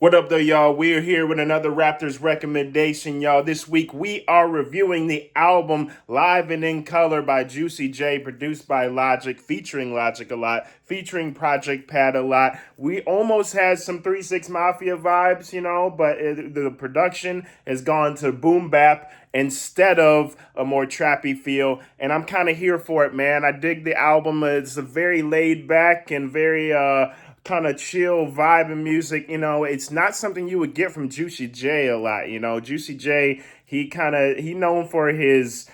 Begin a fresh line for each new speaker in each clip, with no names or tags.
What up, though, y'all? We're here with another Raptors recommendation, y'all. This week we are reviewing the album Live and in Color by Juicy J, produced by Logic, featuring Logic a lot, featuring Project Pat a lot. We almost had some 3-6 Mafia vibes, but the production has gone to boom bap instead of a more trappy feel. And I'm kind of here for it, man. I dig the album. It's a very laid back and very kind of chill vibe and music. It's not something you would get from Juicy J a lot. Juicy J, he known for his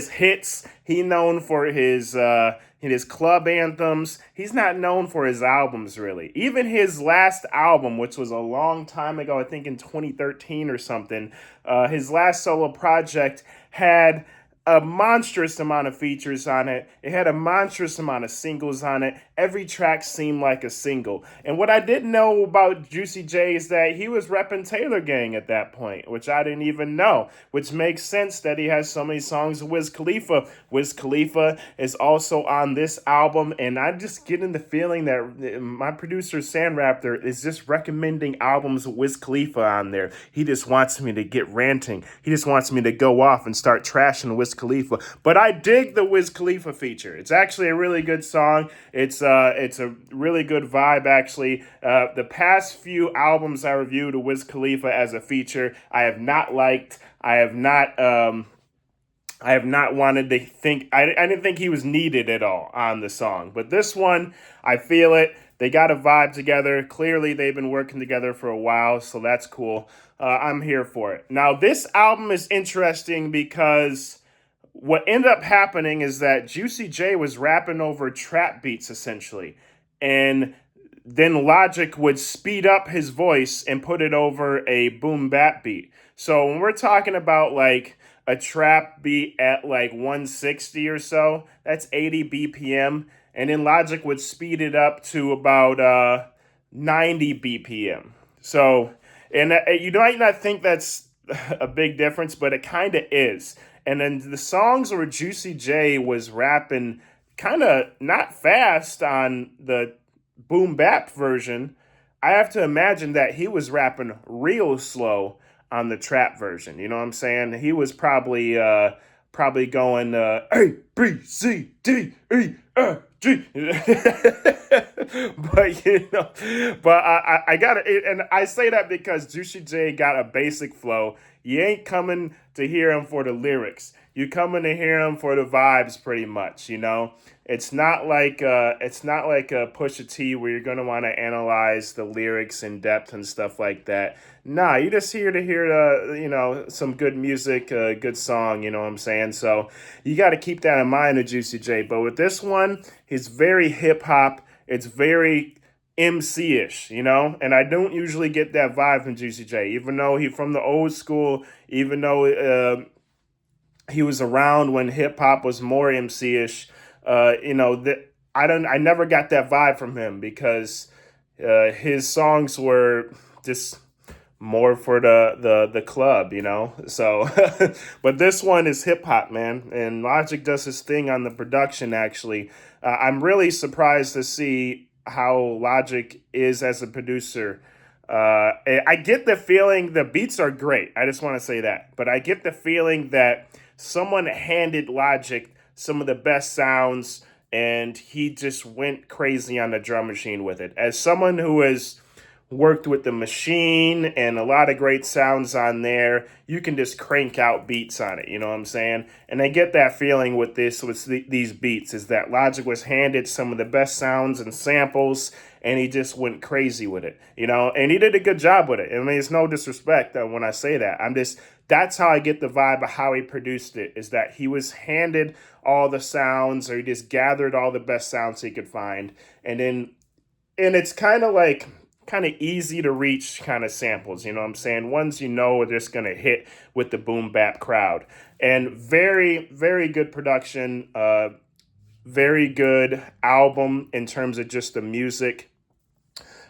hits. He known for his club anthems. He's not known for his albums really. Even his last album, which was a long time ago, I think in 2013 or something, his last solo project had a monstrous amount of features on it. It had a monstrous amount of singles on it. Every track seemed like a single. And what I didn't know about Juicy J is that he was repping Taylor Gang at that point, which I didn't even know, which makes sense that he has so many songs with Wiz Khalifa. Wiz Khalifa is also on this album, and I'm just getting the feeling that my producer, Sam Raptor, is just recommending albums with Wiz Khalifa on there. He just wants me to get ranting. He just wants me to go off and start trashing Wiz Khalifa. But I dig the Wiz Khalifa feature. It's actually a really good song. It's a really good vibe, actually. The past few albums I reviewed of Wiz Khalifa as a feature, I have not liked. I have not wanted to think. I didn't think he was needed at all on the song. But this one, I feel it. They got a vibe together. Clearly, they've been working together for a while, so that's cool. I'm here for it. Now, this album is interesting because what ended up happening is that Juicy J was rapping over trap beats essentially. And then Logic would speed up his voice and put it over a boom bap beat. So when we're talking about like a trap beat at like 160 or so, that's 80 BPM. And then Logic would speed it up to about 90 BPM. So, and you might not think that's a big difference, but it kind of is. And then the songs where Juicy J was rapping kind of not fast on the boom bap version, I have to imagine that he was rapping real slow on the trap version. You know what I'm saying? He was probably going A B C D E F G. But I got it, and I say that because Juicy J got a basic flow. You ain't coming to hear him for the lyrics. You coming to hear him for the vibes, pretty much. It's not like a Pusha T where you're gonna want to analyze the lyrics in depth and stuff like that. Nah, you're just here to hear some good music, a good song. You know what I'm saying? So you got to keep that in mind with Juicy J. But with this one, he's very hip hop. It's very MC-ish, and I don't usually get that vibe from Juicy J, even though he from the old school, even though he was around when hip hop was more MC-ish. I never got that vibe from him because his songs were just more for the club, So, but this one is hip hop, man, and Logic does his thing on the production. Actually, I'm really surprised to see how Logic is as a producer. I get the feeling the beats are great. I just want to say that, but I get the feeling that someone handed Logic some of the best sounds, and he just went crazy on the drum machine with it. As someone who has worked with the machine and a lot of great sounds on there, you can just crank out beats on it. You know what I'm saying? And I get that feeling with these beats is that Logic was handed some of the best sounds and samples, and he just went crazy with it. And he did a good job with it. I mean, it's no disrespect when I say that. That's how I get the vibe of how he produced it, is that he was handed all the sounds, or he just gathered all the best sounds he could find. And it's kind of easy to reach kind of samples, you know what I'm saying? Ones are just going to hit with the boom bap crowd. And very, very good production, very good album in terms of just the music.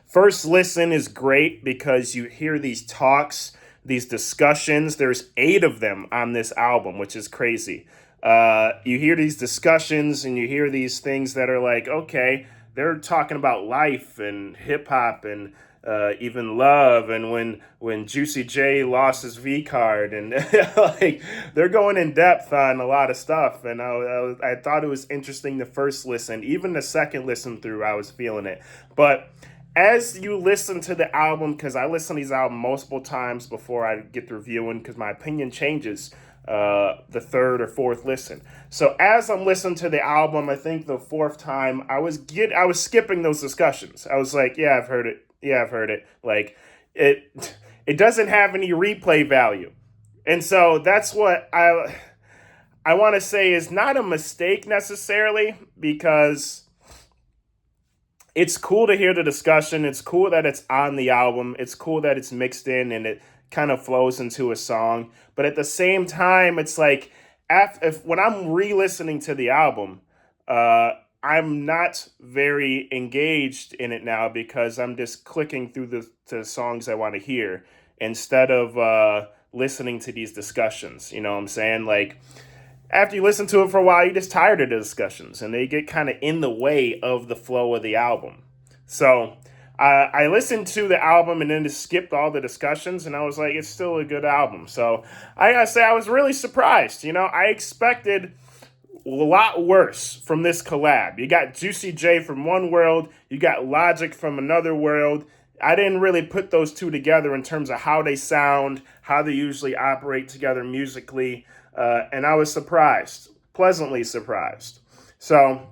First listen is great because you hear these talks, these discussions. There's 8 of them on this album, which is crazy. You hear these discussions and you hear these things that are like, okay, they're talking about life and hip hop and even Love, and when Juicy J lost his V card, and like they're going in depth on a lot of stuff. And I thought it was interesting the first listen, even the second listen through, I was feeling it. But as you listen to the album, because I listen to these albums multiple times before I get to reviewing, because my opinion changes the third or fourth listen. So as I'm listening to the album, I think the fourth time I was skipping those discussions. I was like, yeah, I've heard it. Yeah, I've heard it. Like it doesn't have any replay value. And so that's what I want to say is not a mistake necessarily, because it's cool to hear the discussion. It's cool that it's on the album. It's cool that it's mixed in and it kind of flows into a song. But at the same time, it's like if when I'm re-listening to the album, I'm not very engaged in it now, because I'm just clicking through the songs I want to hear instead of listening to these discussions. You know what I'm saying? Like, after you listen to it for a while, you're just tired of the discussions, and they get kind of in the way of the flow of the album. So I listened to the album and then just skipped all the discussions, and I was like, it's still a good album. So I gotta say, I was really surprised. You know, I expected a lot worse from this collab. You got Juicy J from one world, you got Logic from another world. I didn't really put those two together in terms of how they sound, how they usually operate together musically. And I was surprised, pleasantly surprised. So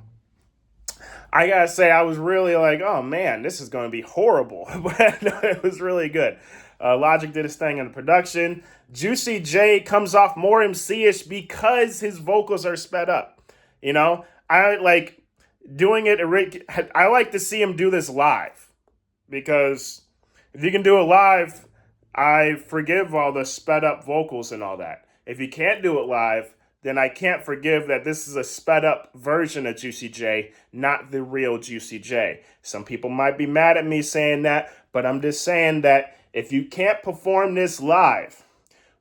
I gotta say, I was really like, oh man, this is going to be horrible. But no, it was really good. Logic did his thing in the production. Juicy J comes off more MC-ish because his vocals are sped up. You know, I like doing it. I like to see him do this live, because if you can do it live, I forgive all the sped up vocals and all that. If you can't do it live, then I can't forgive that this is a sped up version of Juicy J, not the real Juicy J. Some people might be mad at me saying that, but I'm just saying that if you can't perform this live,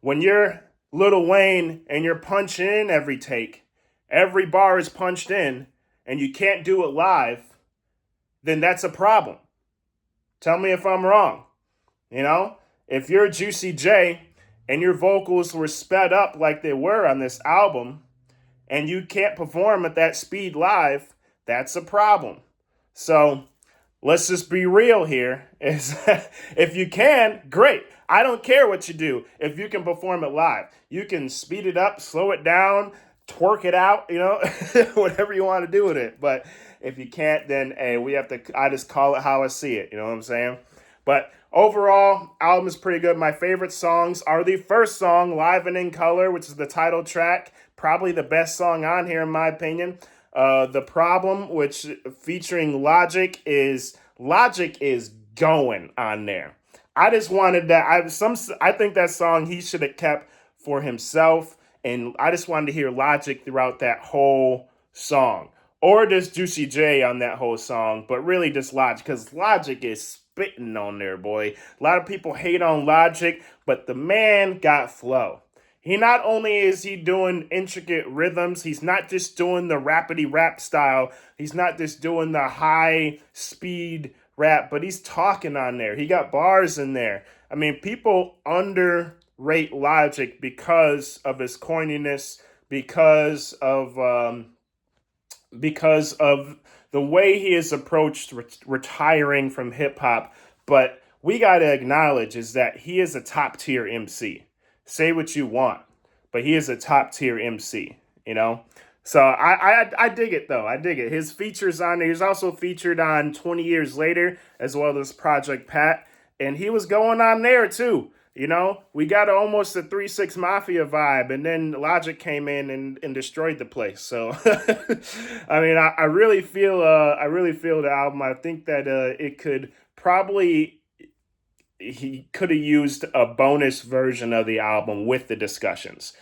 when you're Lil Wayne and you're punching in every take, every bar is punched in, and you can't do it live, then that's a problem. Tell me if I'm wrong. You know, if you're Juicy J and your vocals were sped up like they were on this album, and you can't perform at that speed live, that's a problem. So let's just be real here. If you can, great. I don't care what you do. If you can perform it live, you can speed it up, slow it down, twerk it out, you know, whatever you want to do with it. But if you can't, then hey, I just call it how I see it. You know what I'm saying? But overall, album is pretty good. My favorite songs are the first song, Live and in Color, which is the title track. Probably the best song on here, in my opinion. The Problem, which featuring Logic is going on there. I just wanted that. I think that song he should have kept for himself, and I just wanted to hear Logic throughout that whole song, or just Juicy J on that whole song, but really just Logic, because Logic is spitting on there, boy. A lot of people hate on Logic, but the man got flow. He not only is he doing intricate rhythms, he's not just doing the rapidy rap style, he's not just doing the high speed rap, but he's talking on there. He got bars in there. I mean, people underrate Logic because of his corniness, because of the way he has approached retiring from hip hop. But we got to acknowledge is that he is a top tier MC. Say what you want, but he is a top tier MC, you know? So I dig it, though. I dig it. His features on there. He's also featured on 20 Years Later, as well as Project Pat. And he was going on there, too. You know, we got almost a 3-6 Mafia vibe, and then Logic came in and destroyed the place. So, I mean, I really feel the album. I think that it could probably, he could have used a bonus version of the album with the discussions.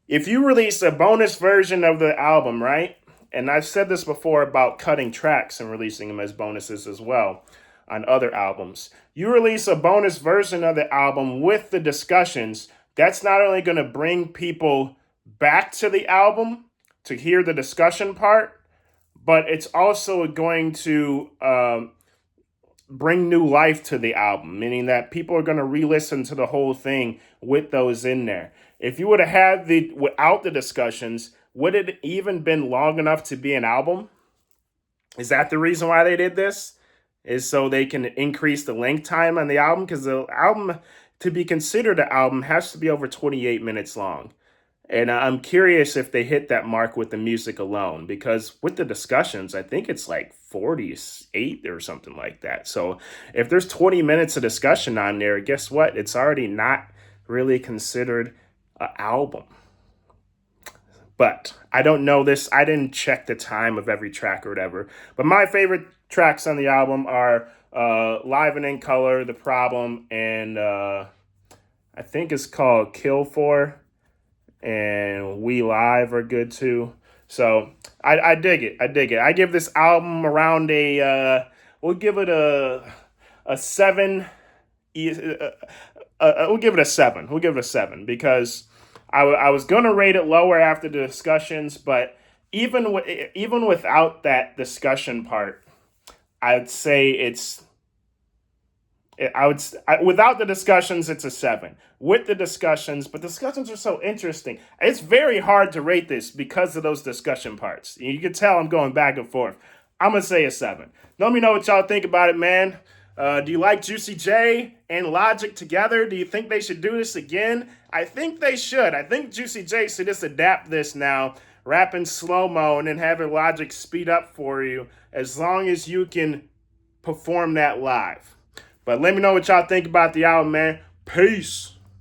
If you release a bonus version of the album, right? And I've said this before about cutting tracks and releasing them as bonuses as well on other albums. You release a bonus version of the album with the discussions, that's not only going to bring people back to the album to hear the discussion part, but it's also going to bring new life to the album, meaning that people are going to re-listen to the whole thing with those in there. If you would have had the without the discussions, would it even been long enough to be an album? Is that the reason why they did this? Is so they can increase the length time on the album? Because the album, to be considered an album, has to be over 28 minutes long. And I'm curious if they hit that mark with the music alone, because with the discussions, I think it's like 48 or something like that. So if there's 20 minutes of discussion on there, guess what? It's already not really considered an album. But I don't know this. I didn't check the time of every track or whatever. But my favorite tracks on the album are Live and in Color, The Problem, and I think it's called Kill For, and We Live are good too. So I dig it. I dig it. I give this album around we'll give it a seven. We'll give it a seven. We'll give it a seven because I was gonna rate it lower after the discussions, but even without that discussion part, I'd say without the discussions, it's a seven. With the discussions, but discussions are so interesting. It's very hard to rate this because of those discussion parts. You can tell I'm going back and forth. I'm gonna say a seven. Let me know what y'all think about it, man. Do you like Juicy J and Logic together? Do you think they should do this again? I think they should. I think Juicy J should just adapt this now, rap in slow-mo, and then have Logic speed up for you as long as you can perform that live. But let me know what y'all think about the album, man. Peace.